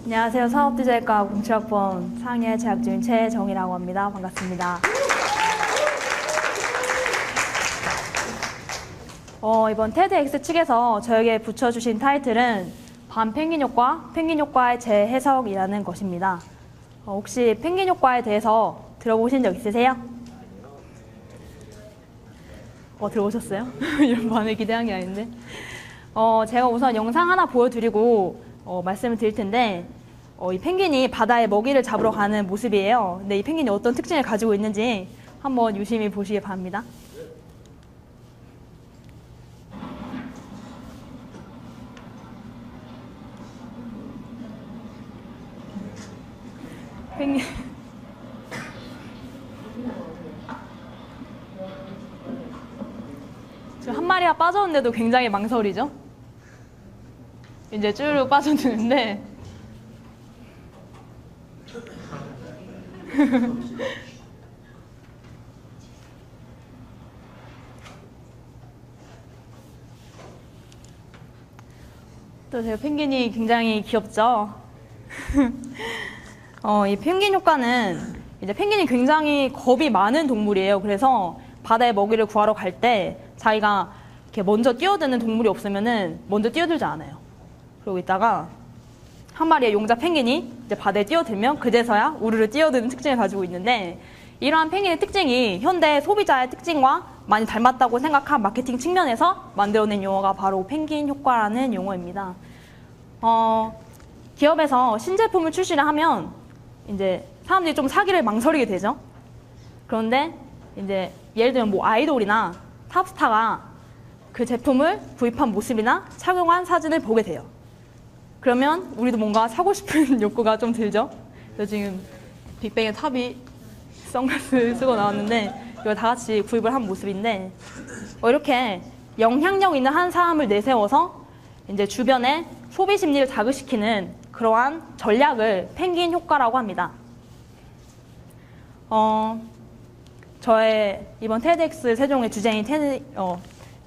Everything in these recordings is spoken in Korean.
안녕하세요. 사업디자인과 공채학번 4학년 재학 중인 최정희라고 합니다. 반갑습니다. 이번 테드x 측에서 저에게 붙여주신 타이틀은 반펭귄 효과, 펭귄 효과의 재해석이라는 것입니다. 혹시 펭귄 효과에 대해서 들어보신 적 있으세요? 들어보셨어요? 이런 반응을 기대한 게 아닌데. 제가 우선 영상 하나 보여드리고 말씀을 드릴 텐데, 이 펭귄이 바다에 먹이를 잡으러 가는 모습이에요. 근데 이 펭귄이 어떤 특징을 가지고 있는지 한번 유심히 보시기 바랍니다. 펭귄. 지금 한 마리가 빠졌는데도 굉장히 망설이죠? 이제 쭈르륵 빠져드는데 또 제가 펭귄이 굉장히 귀엽죠? 이 펭귄 효과는 이제 펭귄이 굉장히 겁이 많은 동물이에요. 그래서 바다에 먹이를 구하러 갈 때 자기가 이렇게 먼저 뛰어드는 동물이 없으면은 먼저 뛰어들지 않아요. 그러고 있다가 한 마리의 용자 펭귄이 이제 바다에 뛰어들면 그제서야 우르르 뛰어드는 특징을 가지고 있는데, 이러한 펭귄의 특징이 현대 소비자의 특징과 많이 닮았다고 생각한 마케팅 측면에서 만들어낸 용어가 바로 펭귄 효과라는 용어입니다. 기업에서 신제품을 출시를 하면 이제 사람들이 좀 사기를 망설이게 되죠. 그런데 이제 예를 들면 뭐 아이돌이나 탑스타가 그 제품을 구입한 모습이나 착용한 사진을 보게 돼요. 그러면 우리도 뭔가 사고 싶은 욕구가 좀 들죠. 그래서 지금 빅뱅의 탑이 선글라스 쓰고 나왔는데 이걸 다 같이 구입을 한 모습인데, 이렇게 영향력 있는 한 사람을 내세워서 이제 주변에 소비 심리를 자극시키는 그러한 전략을 펭귄 효과라고 합니다. 저의 이번 테드x 세종의 주제인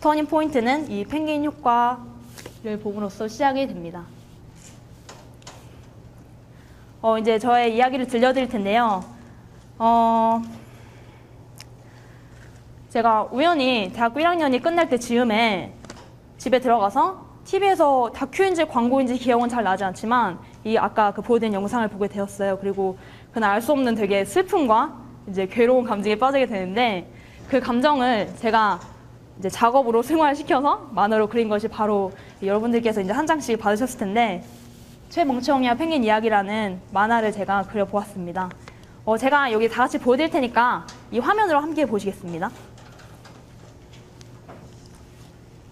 터닝 포인트는 이 펭귄 효과를 보므로써 시작이 됩니다. 이제 저의 이야기를 들려드릴 텐데요. 제가 우연히 대학교 1학년이 끝날 때 즈음에 집에 들어가서 TV에서 다큐인지 광고인지 기억은 잘 나지 않지만 이 아까 그 보여드린 영상을 보게 되었어요. 그리고 그날 알 수 없는 되게 슬픔과 이제 괴로운 감정에 빠지게 되는데, 그 감정을 제가 이제 작업으로 승화시켜서 만화로 그린 것이 바로 여러분들께서 이제 한 장씩 받으셨을 텐데, 최멍청이와 펭귄 이야기라는 만화를 제가 그려보았습니다. 제가 여기 다 같이 보여드릴 테니까 이 화면으로 함께 보시겠습니다.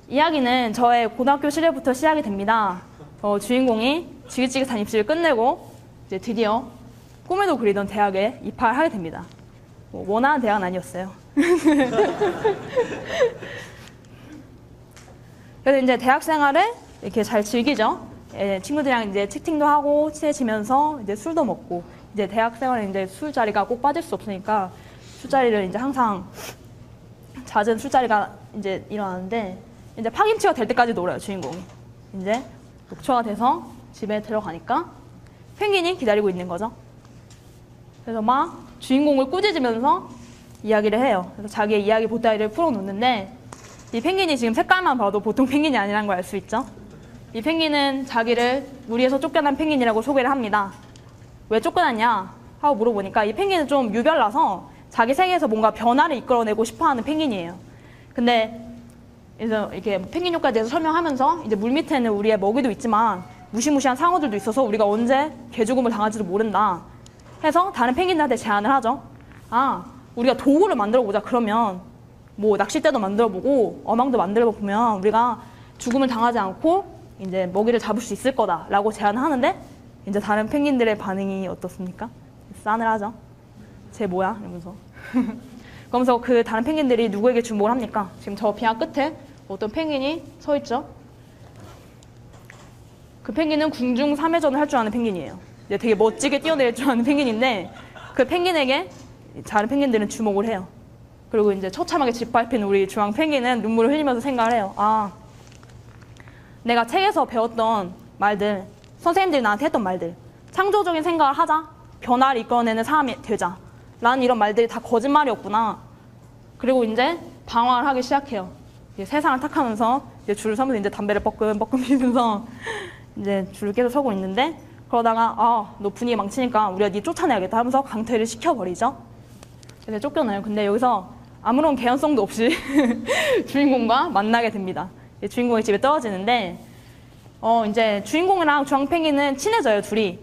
이야기는 저의 고등학교 시절부터 시작이 됩니다. 주인공이 지긋지긋한 입시를 끝내고 이제 드디어 꿈에도 그리던 대학에 입학을 하게 됩니다. 원하는 대학은 아니었어요. 그래서 이제 대학 생활을 이렇게 잘 즐기죠. 친구들이랑 이제 채팅도 하고 친해지면서 이제 술도 먹고, 이제 대학 생활에 이제 술자리가 꼭 빠질 수 없으니까 술자리를 이제 항상 잦은 술자리가 이제 일어나는데, 이제 파김치가 될 때까지 놀아요, 주인공이. 이제 녹초가 돼서 집에 들어가니까 펭귄이 기다리고 있는 거죠. 그래서 막 주인공을 꾸짖으면서 이야기를 해요. 그래서 자기의 이야기 보따리를 풀어놓는데, 이 펭귄이 지금 색깔만 봐도 보통 펭귄이 아니라는 걸 알 수 있죠. 이 펭귄은 자기를 무리에서 쫓겨난 펭귄이라고 소개를 합니다. 왜 쫓겨났냐 하고 물어보니까 이 펭귄은 좀 유별나서 자기 세계에서 뭔가 변화를 이끌어내고 싶어하는 펭귄이에요. 근데 그래서 이렇게 펭귄 효과에 대해서 설명하면서 이제 물 밑에는 우리의 먹이도 있지만 무시무시한 상어들도 있어서 우리가 언제 개죽음을 당할지도 모른다 해서 다른 펭귄들한테 제안을 하죠. 우리가 도구를 만들어 보자. 그러면 뭐 낚싯대도 만들어 보고 어망도 만들어 보면 우리가 죽음을 당하지 않고 이제 먹이를 잡을 수 있을 거다라고 제안을 하는데, 이제 다른 펭귄들의 반응이 어떻습니까? 싸늘하죠. 쟤 뭐야? 이러면서. 그러면서 그 다른 펭귄들이 누구에게 주목을 합니까? 지금 저 빙하 끝에 어떤 펭귄이 서 있죠. 그 펭귄은 궁중 3회전을 할 줄 아는 펭귄이에요. 되게 멋지게 뛰어내릴 줄 아는 펭귄인데, 그 펭귄에게 다른 펭귄들은 주목을 해요. 그리고 이제 처참하게 짓밟힌 우리 주황 펭귄은 눈물을 흘리면서 생각을 해요. 내가 책에서 배웠던 말들, 선생님들이 나한테 했던 말들, 창조적인 생각을 하자, 변화를 이끌어내는 사람이 되자 라는 이런 말들이 다 거짓말이었구나. 그리고 이제 방황을 하기 시작해요. 이제 세상을 탁하면서 이제 줄을 서면서 이제 담배를 뻐끔뻐끔 피면서 이제 줄을 계속 서고 있는데, 그러다가 너 분위기 망치니까 우리가 네 쫓아내야겠다 하면서 강퇴를 시켜버리죠. 그래서 쫓겨나요. 근데 여기서 아무런 개연성도 없이 주인공과 만나게 됩니다. 주인공의 집에 떨어지는데, 이제 주인공이랑 주황펭귄은 친해져요, 둘이.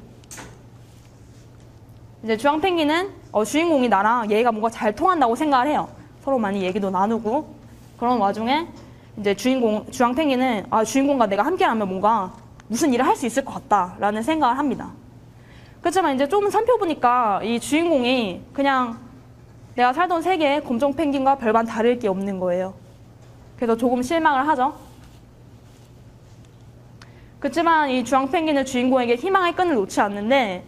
이제 주황펭귄은 주인공이 나랑 얘가 뭔가 잘 통한다고 생각을 해요. 서로 많이 얘기도 나누고. 그런 와중에 이제 주황펭귄은 주인공과 내가 함께하면 뭔가 무슨 일을 할 수 있을 것 같다라는 생각을 합니다. 그렇지만 이제 좀 살펴보니까 이 주인공이 그냥 내가 살던 세계의 검정 펭귄과 별반 다를 게 없는 거예요. 그래서 조금 실망을 하죠. 그렇지만 이 주황 펭귄은 주인공에게 희망의 끈을 놓지 않는데,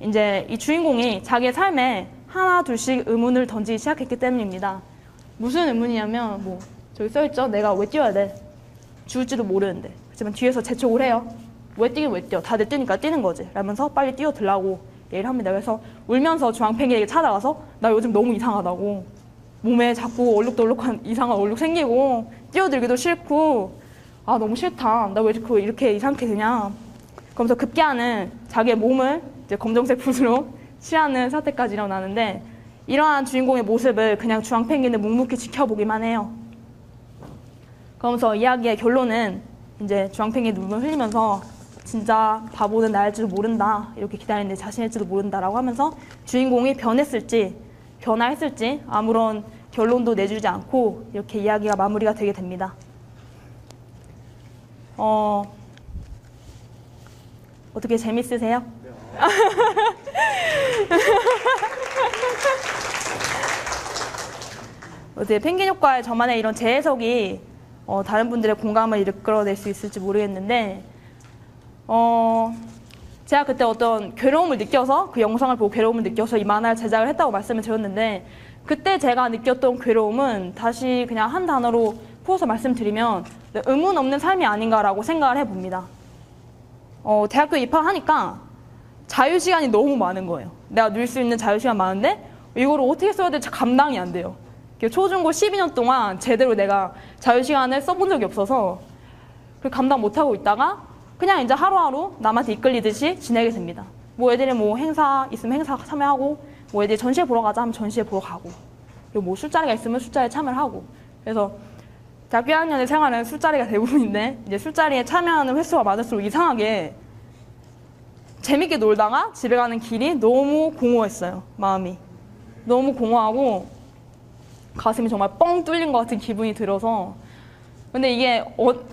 이제 이 주인공이 자기의 삶에 하나 둘씩 의문을 던지기 시작했기 때문입니다. 무슨 의문이냐면, 저기 써있죠. 내가 왜 뛰어야 돼? 죽을지도 모르는데. 하지만 뒤에서 재촉을 해요. 왜 뛰긴 왜 뛰어? 다들 뛰니까 뛰는 거지. 라면서 빨리 뛰어들라고 얘기를 합니다. 그래서 울면서 주황 펭귄에게 찾아가서 나 요즘 너무 이상하다고. 몸에 자꾸 얼룩덜룩한 이상한 얼룩 생기고 뛰어들기도 싫고 너무 싫다. 나 왜 이렇게 이상하게 되냐. 그러면서 급기야는 자기의 몸을 이제 검정색 붓으로 칠하는 사태까지 일어나는데, 이러한 주인공의 모습을 그냥 주황 펭귄은 묵묵히 지켜보기만 해요. 그러면서 이야기의 결론은 이제 주황 펭귄이 눈물 흘리면서 진짜 바보는 나일지도 모른다. 이렇게 기다리는 내 자신일지도 모른다라고 하면서 주인공이 변화했을지 아무런 결론도 내주지 않고 이렇게 이야기가 마무리가 되게 됩니다. 어떻게 재밌으세요? 어떻게 펭귄 효과의 저만의 이런 재해석이 다른 분들의 공감을 이끌어낼 수 있을지 모르겠는데, 제가 그때 어떤 괴로움을 느껴서, 그 영상을 보고 괴로움을 느껴서 이 만화를 제작을 했다고 말씀을 드렸는데, 그때 제가 느꼈던 괴로움은 다시 그냥 한 단어로 풀어서 말씀드리면 의문 없는 삶이 아닌가라고 생각을 해봅니다. 대학교 입학하니까 자유시간이 너무 많은 거예요. 내가 누릴 수 있는 자유시간 많은데 이거를 어떻게 써야 될지 감당이 안 돼요. 초중고 12년 동안 제대로 내가 자유시간을 써본 적이 없어서 감당 못하고 있다가 그냥 이제 하루하루 남한테 이끌리듯이 지내게 됩니다. 애들이 행사 있으면 행사 참여하고, 애들이 전시회 보러 가자 하면 전시회 보러 가고, 그리고 술자리가 있으면 술자리에 참여를 하고. 그래서 대학교 1학년의 생활은 술자리가 대부분인데, 이제 술자리에 참여하는 횟수가 많을수록 이상하게 재밌게 놀다가 집에 가는 길이 너무 공허했어요. 마음이 너무 공허하고 가슴이 정말 뻥 뚫린 것 같은 기분이 들어서. 근데 이게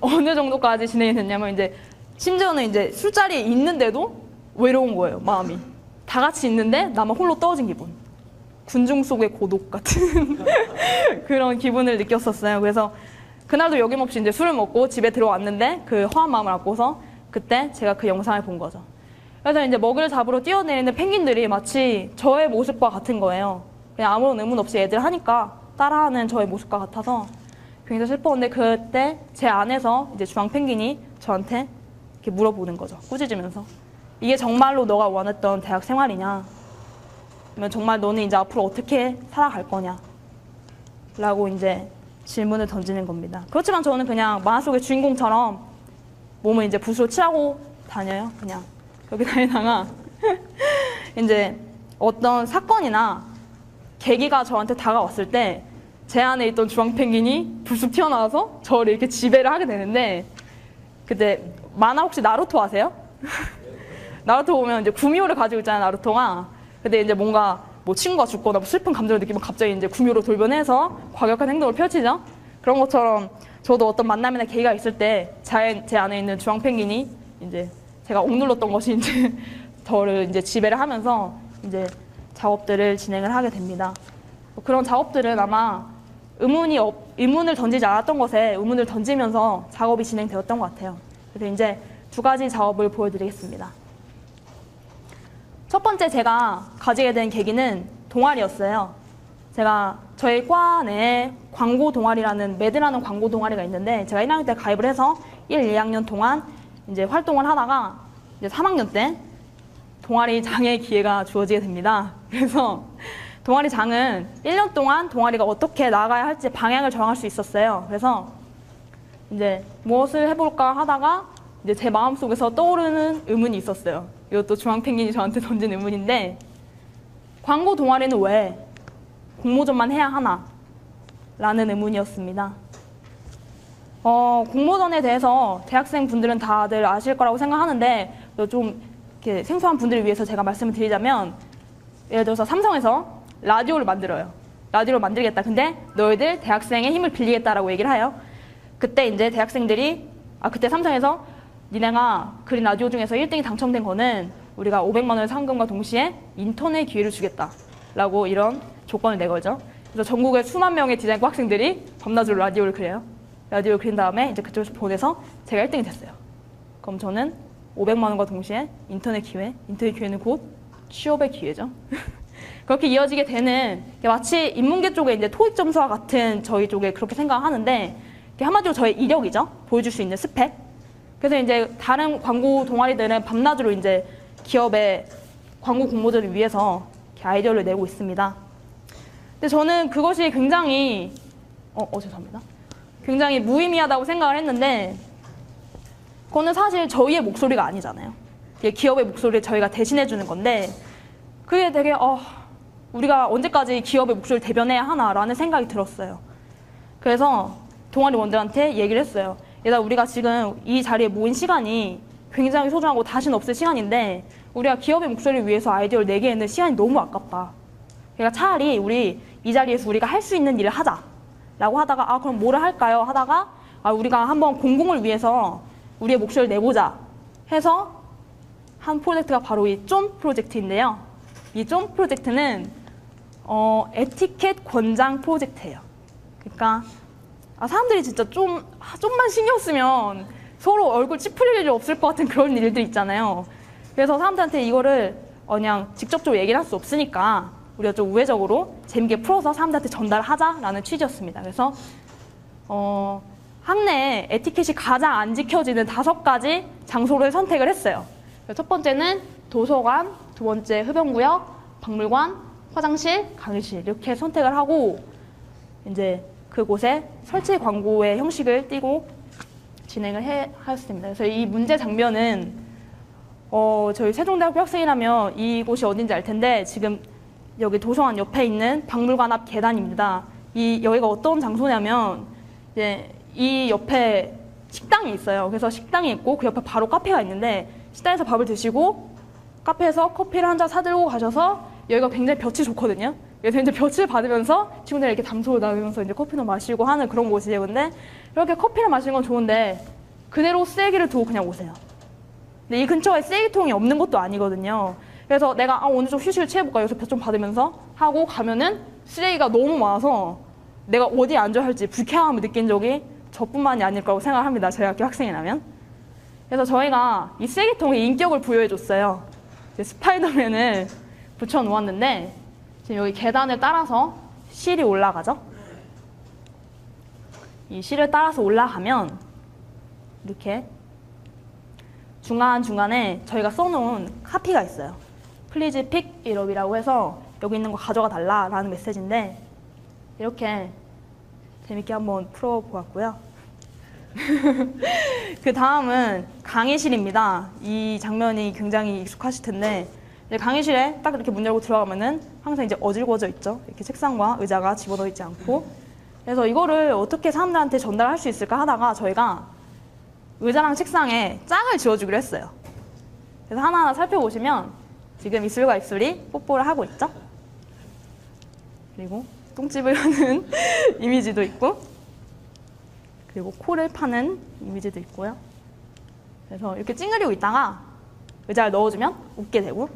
어느 정도까지 진행이 됐냐면, 이제 심지어는 이제 술자리에 있는데도 외로운 거예요. 마음이 다 같이 있는데 나만 홀로 떨어진 기분, 군중 속의 고독 같은 그런 기분을 느꼈었어요. 그래서 그날도 여김없이 이제 술을 먹고 집에 들어왔는데 그 허한 마음을 안고서 그때 제가 그 영상을 본 거죠. 그래서 이제 먹이를 잡으러 뛰어내리는 펭귄들이 마치 저의 모습과 같은 거예요. 그냥 아무런 의문 없이 애들 하니까 따라하는 저의 모습과 같아서 굉장히 슬펐는데, 그때 제 안에서 이제 주황 펭귄이 저한테 이렇게 물어보는 거죠. 꾸짖으면서. 이게 정말로 너가 원했던 대학 생활이냐? 아니면 정말 너는 이제 앞으로 어떻게 살아갈 거냐? 라고 이제 질문을 던지는 겁니다. 그렇지만 저는 그냥 만화 속의 주인공처럼 몸을 이제 붓으로 칠하고 다녀요. 그냥 여기 다니다가 이제 어떤 사건이나 계기가 저한테 다가왔을 때 제 안에 있던 주황 펭귄이 불쑥 튀어나와서 저를 이렇게 지배를 하게 되는데, 그때 만화 혹시 나루토 아세요? 나루토 보면 이제 구미호를 가지고 있잖아요, 나루토가. 근데 이제 뭔가 친구가 죽거나 슬픈 감정을 느끼면 갑자기 이제 구미호로 돌변해서 과격한 행동을 펼치죠. 그런 것처럼 저도 어떤 만남이나 계기가 있을 때 제 안에 있는 주황 펭귄이 이제 제가 억눌렀던 것이 이제 저를 이제 지배를 하면서 이제 작업들을 진행을 하게 됩니다. 그런 작업들은 아마 의문을 던지지 않았던 것에 의문을 던지면서 작업이 진행되었던 것 같아요. 그래서 이제 두 가지 작업을 보여드리겠습니다. 첫 번째 제가 가지게 된 계기는 동아리였어요. 제가 저희 과 내에 광고 동아리라는 매드라는 광고 동아리가 있는데, 제가 1학년 때 가입을 해서 1, 2학년 동안 이제 활동을 하다가 이제 3학년 때 동아리장의 기회가 주어지게 됩니다. 그래서 동아리장은 1년 동안 동아리가 어떻게 나가야 할지 방향을 정할 수 있었어요. 그래서 이제 무엇을 해볼까 하다가 이제 제 마음속에서 떠오르는 의문이 있었어요. 이것도 주황펭귄이 저한테 던진 의문인데, 광고 동아리는 왜 공모전만 해야 하나? 라는 의문이었습니다. 공모전에 대해서 대학생 분들은 다들 아실 거라고 생각하는데, 좀 이렇게 생소한 분들을 위해서 제가 말씀을 드리자면, 예를 들어서 삼성에서 라디오를 만들어요. 라디오를 만들겠다. 근데 너희들 대학생의 힘을 빌리겠다라고 얘기를 해요. 그때 이제 대학생들이, 그때 삼성에서 니네가 그린 라디오 중에서 1등이 당첨된 거는 우리가 500만 원의 상금과 동시에 인턴의 기회를 주겠다 라고 이런 조건을 내걸죠. 그래서 전국의 수만 명의 디자인과 학생들이 밤낮으로 라디오를 그려요. 라디오를 그린 다음에 이제 그쪽에서 보내서 제가 1등이 됐어요. 그럼 저는 500만 원과 동시에 인턴의 기회는 곧 취업의 기회죠. 그렇게 이어지게 되는, 마치 인문계 쪽에 이제 토익 점수와 같은 저희 쪽에 그렇게 생각하는데, 한마디로 저의 이력이죠. 보여줄 수 있는 스펙. 그래서 이제 다른 광고 동아리들은 밤낮으로 이제 기업의 광고 공모전을 위해서 이렇게 아이디어를 내고 있습니다. 근데 저는 그것이 굉장히, 죄송합니다. 굉장히 무의미하다고 생각을 했는데, 그거는 사실 저희의 목소리가 아니잖아요. 기업의 목소리를 저희가 대신해주는 건데, 그게 되게, 우리가 언제까지 기업의 목소리를 대변해야 하나라는 생각이 들었어요. 그래서 동아리원들한테 얘기를 했어요. 얘들아, 우리가 지금 이 자리에 모인 시간이 굉장히 소중하고 다시는 없을 시간인데, 우리가 기업의 목소리를 위해서 아이디어를 내기에는 시간이 너무 아깝다. 그러니까 차라리 우리 이 자리에서 우리가 할 수 있는 일을 하자 라고 하다가, 그럼 뭐를 할까요? 하다가, 우리가 한번 공공을 위해서 우리의 목소리를 내보자 해서 한 프로젝트가 바로 이 쫌 프로젝트인데요. 이 쫌 프로젝트는 에티켓 권장 프로젝트예요. 그러니까 사람들이 진짜 좀만 신경 쓰면 서로 얼굴 찌푸릴 일이 없을 것 같은 그런 일들 있잖아요. 그래서 사람들한테 이거를 그냥 직접적으로 얘기를 할 수 없으니까 우리가 좀 우회적으로 재밌게 풀어서 사람들한테 전달하자라는 취지였습니다. 그래서 학내에 에티켓이 가장 안 지켜지는 5가지 장소를 선택을 했어요. 첫 번째는 도서관, 두 번째 흡연구역, 박물관, 화장실, 강의실 이렇게 선택을 하고 이제 그곳에 설치 광고의 형식을 띠고 진행을 하였습니다. 그래서 이 문제 장면은 저희 세종대학교 학생이라면 이곳이 어딘지 알 텐데, 지금 여기 도서관 옆에 있는 박물관 앞 계단입니다. 여기가 어떤 장소냐면 이제 이 옆에 식당이 있어요. 그래서 식당이 있고 그 옆에 바로 카페가 있는데, 식당에서 밥을 드시고 카페에서 커피를 한 잔 사들고 가셔서, 여기가 굉장히 볕이 좋거든요. 그래서 이제 볕을 받으면서 친구들이 이렇게 담소를 나누면서 이제 커피도 마시고 하는 그런 곳이에요. 근데 이렇게 커피를 마시는 건 좋은데 그대로 쓰레기를 두고 그냥 오세요. 근데 이 근처에 쓰레기통이 없는 것도 아니거든요. 그래서 내가 오늘 좀 휴식을 취해볼까, 여기서 볕 좀 받으면서 하고 가면은 쓰레기가 너무 많아서 내가 어디에 앉아야 할지 불쾌함을 느낀 적이 저뿐만이 아닐 거라고 생각합니다. 저희 학교 학생이라면. 그래서 저희가 이 쓰레기통에 인격을 부여해줬어요. 스파이더맨을 붙여놓았는데, 지금 여기 계단을 따라서 실이 올라가죠. 이 실을 따라서 올라가면 이렇게 중간중간에 저희가 써놓은 카피가 있어요. Please pick it up이라고 해서 여기 있는 거 가져가 달라라는 메시지인데, 이렇게 재밌게 한번 풀어보았고요. 그 다음은 강의실입니다. 이 장면이 굉장히 익숙하실 텐데, 이제 강의실에 딱 이렇게 문 열고 들어가면은 항상 이제 어질거져 있죠. 이렇게 책상과 의자가 집어넣어 있지 않고. 그래서 이거를 어떻게 사람들한테 전달할 수 있을까 하다가 저희가 의자랑 책상에 짝을 지어주기로 했어요. 그래서 하나하나 살펴보시면 지금 입술과 입술이 뽀뽀를 하고 있죠. 그리고 똥집을 하는 이미지도 있고, 그리고 코를 파는 이미지도 있고요. 그래서 이렇게 찡그리고 있다가 의자를 넣어주면 웃게 되고,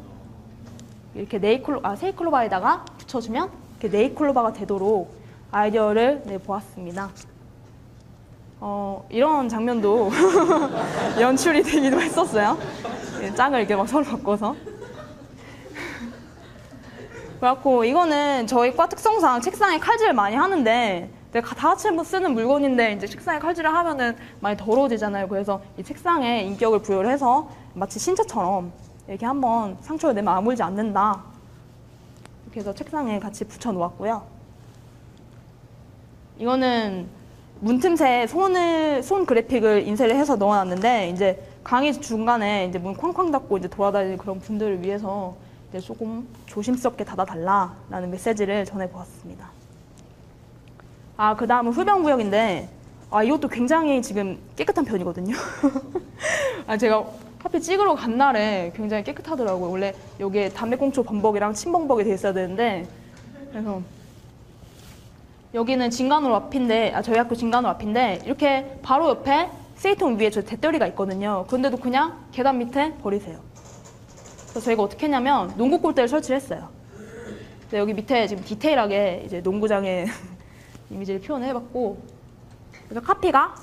이렇게 세이클로바에다가 붙여주면 이렇게 네이클로바가 되도록 아이디어를 내보았습니다. 이런 장면도 연출이 되기도 했었어요. 짝을 이렇게 막 서로 바꿔서. 그래갖고 이거는 저희 과 특성상 책상에 칼질을 많이 하는데, 다 같이 쓰는 물건인데 이제 책상에 칼질을 하면은 많이 더러워지잖아요. 그래서 이 책상에 인격을 부여를 해서 마치 신체처럼 이렇게 한번 상처를 내면 아물지 않는다. 이렇게 해서 책상에 같이 붙여 놓았고요. 이거는 문틈새에 손 그래픽을 인쇄를 해서 넣어놨는데, 이제 강의 중간에 이제 문 쾅쾅 닫고 이제 돌아다니는 그런 분들을 위해서 이제 조금 조심스럽게 닫아달라라는 메시지를 전해보았습니다. 그 다음은 흡연구역인데, 이것도 굉장히 지금 깨끗한 편이거든요. 제가 카페 찍으러 간 날에 굉장히 깨끗하더라고요. 원래 여기에 담배꽁초 범벅이랑 침범벅이 돼 있어야 되는데, 그래서 여기는 진간호 앞인데, 저희 학교 진간호 앞인데, 이렇게 바로 옆에 쓰레기통 위에 저 대떨이가 있거든요. 그런데도 그냥 계단 밑에 버리세요. 그래서 저희가 어떻게 했냐면 농구 골대를 설치를 했어요. 여기 밑에 지금 디테일하게 이제 농구장의 이미지를 표현을 해봤고, 그래서 카피가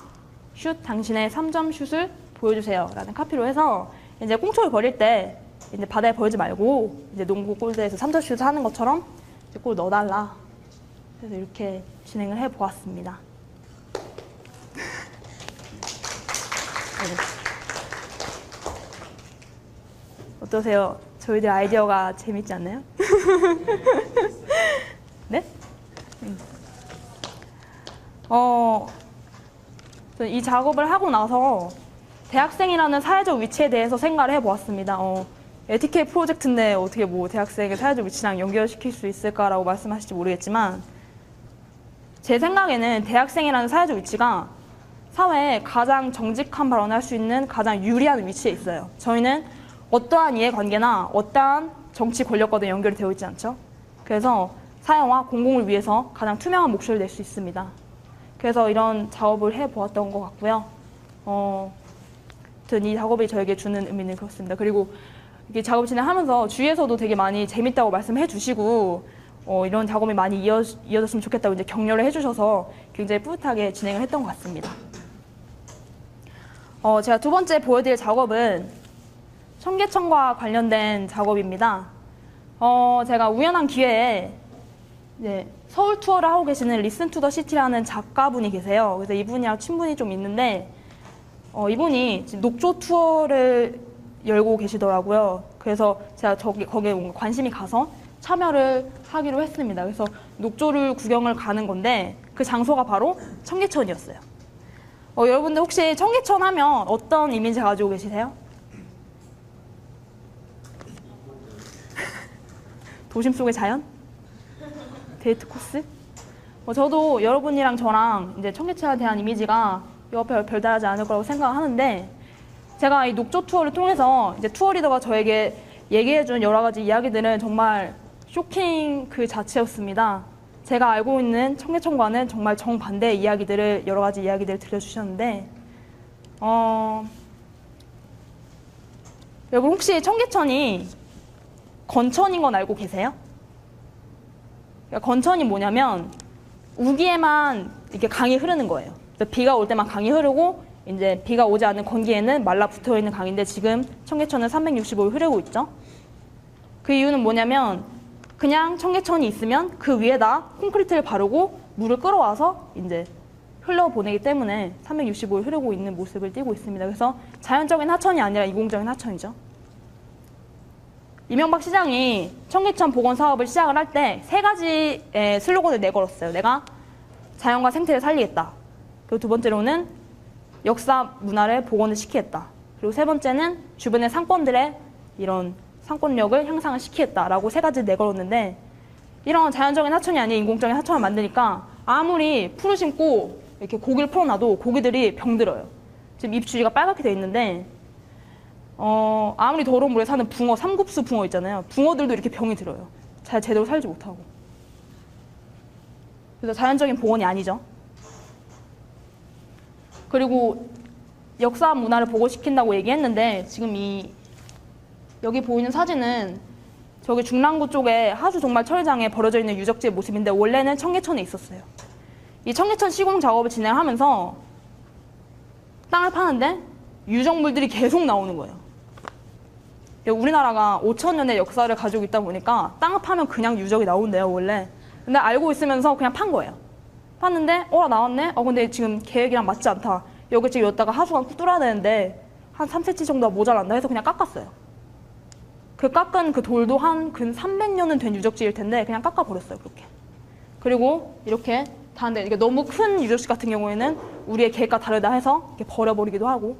슛 당신의 3점 슛을 보여주세요 라는 카피로 해서 이제 꽁초를 버릴 때 이제 바다에 버리지 말고 이제 농구 골대에서 3점 슛을 하는 것처럼 이제 골 넣어달라. 그래서 이렇게 진행을 해보았습니다. 어떠세요? 저희들 아이디어가 재밌지 않나요? 네? 이 작업을 하고 나서 대학생이라는 사회적 위치에 대해서 생각을 해보았습니다. 에티켓 프로젝트인데 어떻게 뭐 대학생의 사회적 위치랑 연결시킬 수 있을까라고 말씀하실지 모르겠지만, 제 생각에는 대학생이라는 사회적 위치가 사회에 가장 정직한 발언을 할 수 있는 가장 유리한 위치에 있어요. 저희는 어떠한 이해관계나 어떠한 정치 권력과도 연결이 되어 있지 않죠. 그래서 사회와 공공을 위해서 가장 투명한 목소리를 낼 수 있습니다. 그래서 이런 작업을 해보았던 것 같고요. 이 작업이 저에게 주는 의미는 그렇습니다. 그리고 이게 작업 진행하면서 주위에서도 되게 많이 재밌다고 말씀해 주시고, 이런 작업이 많이 이어졌으면 좋겠다고 이제 격려를 해주셔서 굉장히 뿌듯하게 진행을 했던 것 같습니다. 제가 두 번째 보여드릴 작업은 청계천과 관련된 작업입니다. 제가 우연한 기회에 서울 투어를 하고 계시는 리슨 투 더 시티라는 작가분이 계세요. 그래서 이분이랑 친분이 좀 있는데, 이분이 녹조 투어를 열고 계시더라고요. 그래서 제가 거기에 뭔가 관심이 가서 참여를 하기로 했습니다. 그래서 녹조를 구경을 가는 건데, 그 장소가 바로 청계천이었어요. 여러분들 혹시 청계천 하면 어떤 이미지 가지고 계시세요? 도심 속의 자연? 데이트 코스? 저도 여러분이랑 저랑 이제 청계천에 대한 이미지가 옆에 별다르지 않을 거라고 생각하는데, 제가 이 녹조 투어를 통해서 이제 투어 리더가 저에게 얘기해준 여러 가지 이야기들은 정말 쇼킹 그 자체였습니다. 제가 알고 있는 청계천과는 정말 정반대의 이야기들을, 여러 가지 이야기들을 들려주셨는데, 여러분 혹시 청계천이 건천인 건 알고 계세요? 그러니까 건천이 뭐냐면 우기에만 이렇게 강이 흐르는 거예요. 비가 올 때만 강이 흐르고, 이제 비가 오지 않는 건기에는 말라붙어 있는 강인데, 지금 청계천은 365일 흐르고 있죠. 그 이유는 뭐냐면 그냥 청계천이 있으면 그 위에다 콘크리트를 바르고 물을 끌어와서 이제 흘러보내기 때문에 365일 흐르고 있는 모습을 띠고 있습니다. 그래서 자연적인 하천이 아니라 인공적인 하천이죠. 이명박 시장이 청계천 복원 사업을 시작을 할 때 세 가지의 슬로건을 내걸었어요. 내가 자연과 생태를 살리겠다. 그리고 두 번째로는 역사 문화를 복원을 시키겠다. 그리고 세 번째는 주변의 상권들의 이런 상권력을 향상을 시키겠다라고 세 가지 내걸었는데, 이런 자연적인 하천이 아닌 인공적인 하천을 만드니까 아무리 풀을 심고 이렇게 고기를 풀어놔도 고기들이 병들어요. 지금 입주위가 빨갛게 돼 있는데, 아무리 더러운 물에 사는 붕어, 삼국수 붕어 있잖아요. 붕어들도 이렇게 병이 들어요. 제대로 살지 못하고. 그래서 자연적인 복원이 아니죠. 그리고 역사 문화를 복원시킨다고 얘기했는데, 지금 여기 보이는 사진은 저기 중랑구 쪽에 하수 종말 처리장에 버려져 있는 유적지의 모습인데, 원래는 청계천에 있었어요. 이 청계천 시공 작업을 진행하면서 땅을 파는데 유적물들이 계속 나오는 거예요. 우리나라가 5,000년의 역사를 가지고 있다 보니까 땅을 파면 그냥 유적이 나온대요, 원래. 근데 알고 있으면서 그냥 판 거예요. 팠는데, 나왔네? 근데 지금 계획이랑 맞지 않다. 여기 지금 여기다가 하수관 뚫어야 되는데 한 3cm 정도가 모자란다 해서 그냥 깎았어요. 그 깎은 그 돌도 한 근 300년은 된 유적지일 텐데 그냥 깎아버렸어요, 그렇게. 그리고 이렇게 다른데 이게 너무 큰 유적지 같은 경우에는 우리의 계획과 다르다 해서 이렇게 버려버리기도 하고,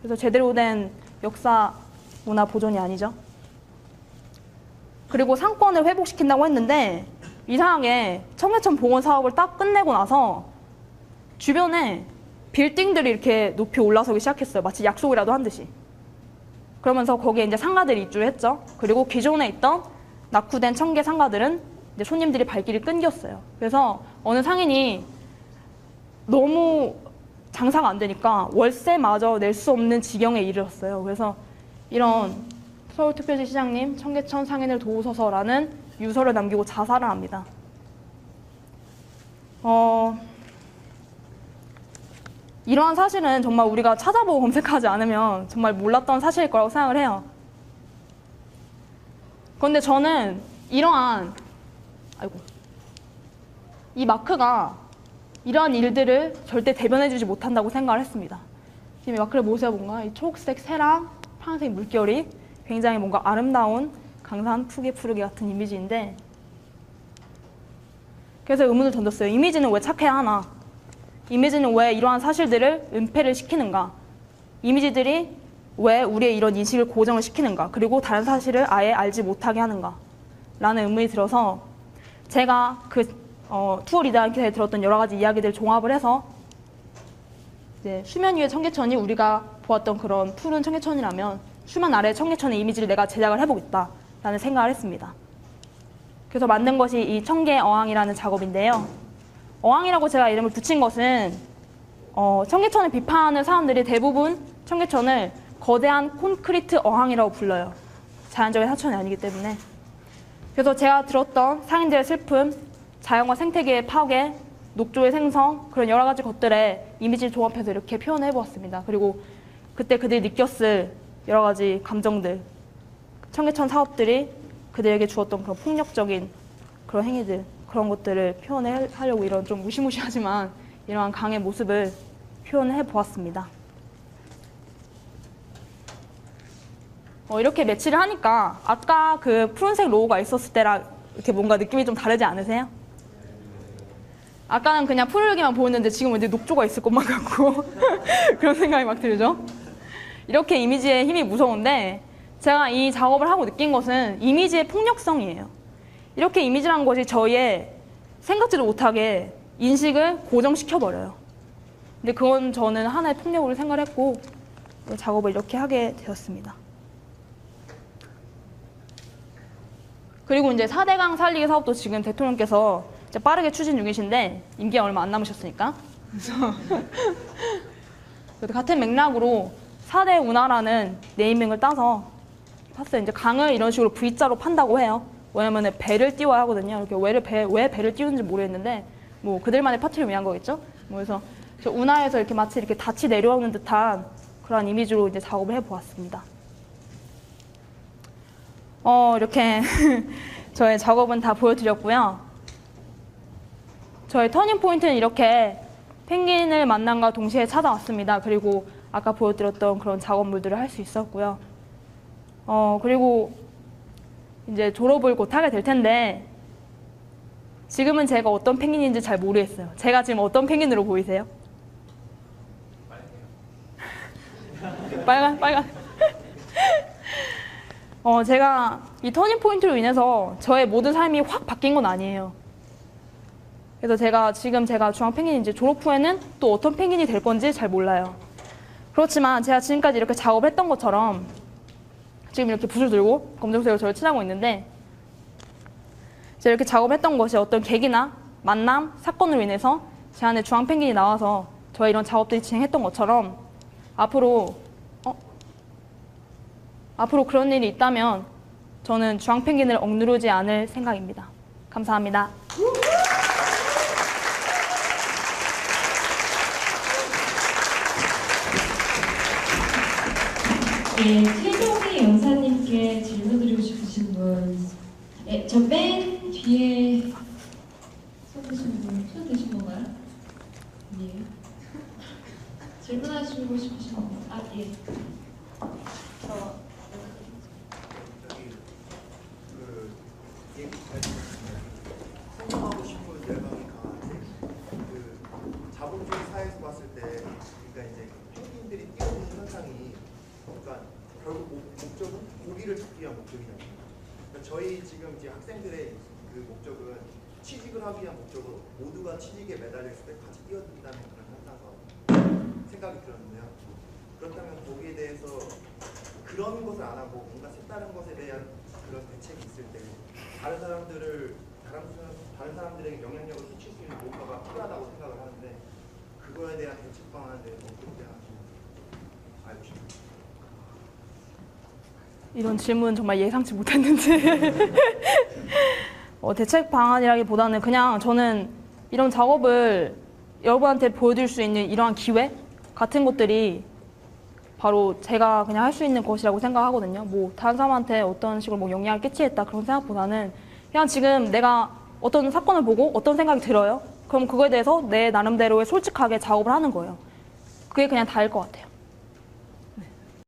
그래서 제대로 된 역사 문화 보존이 아니죠. 그리고 상권을 회복시킨다고 했는데 이상하게 청계천 복원 사업을 딱 끝내고 나서 주변에 빌딩들이 이렇게 높이 올라서기 시작했어요. 마치 약속이라도 한 듯이. 그러면서 거기에 이제 상가들이 입주를 했죠. 그리고 기존에 있던 낙후된 청계 상가들은 이제 손님들이 발길이 끊겼어요. 그래서 어느 상인이 너무 장사가 안 되니까 월세마저 낼 수 없는 지경에 이르렀어요. 그래서 이런 서울특별시 시장님 청계천 상인을 도우소서라는 유서를 남기고 자살을 합니다. 이러한 사실은 정말 우리가 찾아보고 검색하지 않으면 정말 몰랐던 사실일 거라고 생각을 해요. 그런데 저는 이러한 이 마크가 이러한 일들을 절대 대변해주지 못한다고 생각을 했습니다. 지금 이 마크를 보세요. 뭔가 이 초록색 새랑 파란색 물결이 굉장히 뭔가 아름다운 강산 푸게 푸르게 같은 이미지인데, 그래서 의문을 던졌어요. 이미지는 왜 착해야 하나? 이미지는 왜 이러한 사실들을 은폐를 시키는가? 이미지들이 왜 우리의 이런 인식을 고정을 시키는가? 그리고 다른 사실을 아예 알지 못하게 하는가? 라는 의문이 들어서 제가 투어 리더한테 들었던 여러 가지 이야기들을 종합을 해서 이제 수면 위의 청계천이 우리가 보았던 그런 푸른 청계천이라면 수면 아래 청계천의 이미지를 내가 제작을 해보겠다라는 생각을 했습니다. 그래서 만든 것이 이 청계 어항이라는 작업인데요. 어항이라고 제가 이름을 붙인 것은 청계천을 비판하는 사람들이 대부분 청계천을 거대한 콘크리트 어항이라고 불러요. 자연적인 하천이 아니기 때문에. 그래서 제가 들었던 상인들의 슬픔, 자연과 생태계의 파괴, 녹조의 생성, 그런 여러 가지 것들의 이미지를 종합해서 이렇게 표현해보았습니다. 그리고 그때 그들이 느꼈을 여러 가지 감정들, 청계천 사업들이 그들에게 주었던 그런 폭력적인 그런 행위들, 그런 것들을 표현하려고 이런 좀 무시무시하지만 이러한 강의 모습을 표현해 보았습니다. 이렇게 매치를 하니까 아까 그 푸른색 로고가 있었을 때랑 이렇게 뭔가 느낌이 좀 다르지 않으세요? 아까는 그냥 푸르기만 보였는데 지금은 이제 녹조가 있을 것만 같고 그런 생각이 막 들죠? 이렇게 이미지의 힘이 무서운데 제가 이 작업을 하고 느낀 것은 이미지의 폭력성이에요. 이렇게 이미지라는 것이 저희의 생각지도 못하게 인식을 고정시켜버려요. 근데 그건 저는 하나의 폭력으로 생각을 했고 작업을 이렇게 하게 되었습니다. 그리고 이제 4대강 살리기 사업도 지금 대통령께서 이제 빠르게 추진 중이신데 임기가 얼마 안 남으셨으니까. 그래서 같은 맥락으로 4대 운하라는 네이밍을 따서 봤어요. 이제 강을 이런 식으로 V자로 판다고 해요. 왜냐면 배를 띄워야 하거든요. 이렇게 왜 배를 띄우는지 모르겠는데 뭐 그들만의 파티를 위한 거겠죠. 그래서 저 운하에서 이렇게 마치 이렇게 닻이 내려오는 듯한 그런 이미지로 이제 작업을 해보았습니다. 이렇게 저의 작업은 다 보여드렸고요. 저의 터닝 포인트는 이렇게 펭귄을 만남과 동시에 찾아왔습니다. 그리고 아까 보여드렸던 그런 작업물들을 할 수 있었고요. 그리고 이제 졸업을 곧 하게 될 텐데 지금은 제가 어떤 펭귄인지 잘 모르겠어요. 제가 지금 어떤 펭귄으로 보이세요? 빨간. 제가 이 터닝 포인트로 인해서 저의 모든 삶이 확 바뀐 건 아니에요. 그래서 제가 중앙 펭귄인지 졸업 후에는 또 어떤 펭귄이 될 건지 잘 몰라요. 그렇지만 제가 지금까지 이렇게 작업했던 것처럼 지금 이렇게 붓을 들고 검정색으로 저를 칠하고 있는데 제가 이렇게 작업했던 것이 어떤 계기나 만남, 사건으로 인해서 제 안에 중앙 펭귄이 나와서 저의 이런 작업들이 진행했던 것처럼 앞으로 그런 일이 있다면 저는 중앙 펭귄을 억누르지 않을 생각입니다. 감사합니다. 네, 최종희 연사님께 질문드리고 싶으신 분, 네, 저 맨 뒤에 손 드신 건가요? 아니에요. 질문하시고 싶으신 분, 예. 동기를 찾기 위한 목적이잖아요. 그러니까 저희 지금 이제 학생들의 그 목적은 취직을 하기 위한 목적으로 모두가 취직에 매달려 있을 때 같이 뛰어든다는 그런 현상서 생각이 들었는데요. 그렇다면 거기에 대해서 그런 것을 안 하고 뭔가 색다른 것에 대한 그런 대책이 있을 때 다른 사람들에게 영향력을 끼칠 수 있는 뭔가가 필요하다고 생각을 하는데 그거에 대한 대책 방안에 대해서 어떻게 생각하시는지 알고 싶습니다. 이런 질문 정말 예상치 못했는데 대책 방안이라기보다는 그냥 저는 이런 작업을 여러분한테 보여드릴 수 있는 이러한 기회 같은 것들이 바로 제가 그냥 할 수 있는 것이라고 생각하거든요. 뭐 다른 사람한테 어떤 식으로 뭐 영향을 끼치겠다 그런 생각보다는 그냥 지금 내가 어떤 사건을 보고 어떤 생각이 들어요. 그럼 그거에 대해서 내 나름대로의 솔직하게 작업을 하는 거예요. 그게 그냥 다일 것 같아요.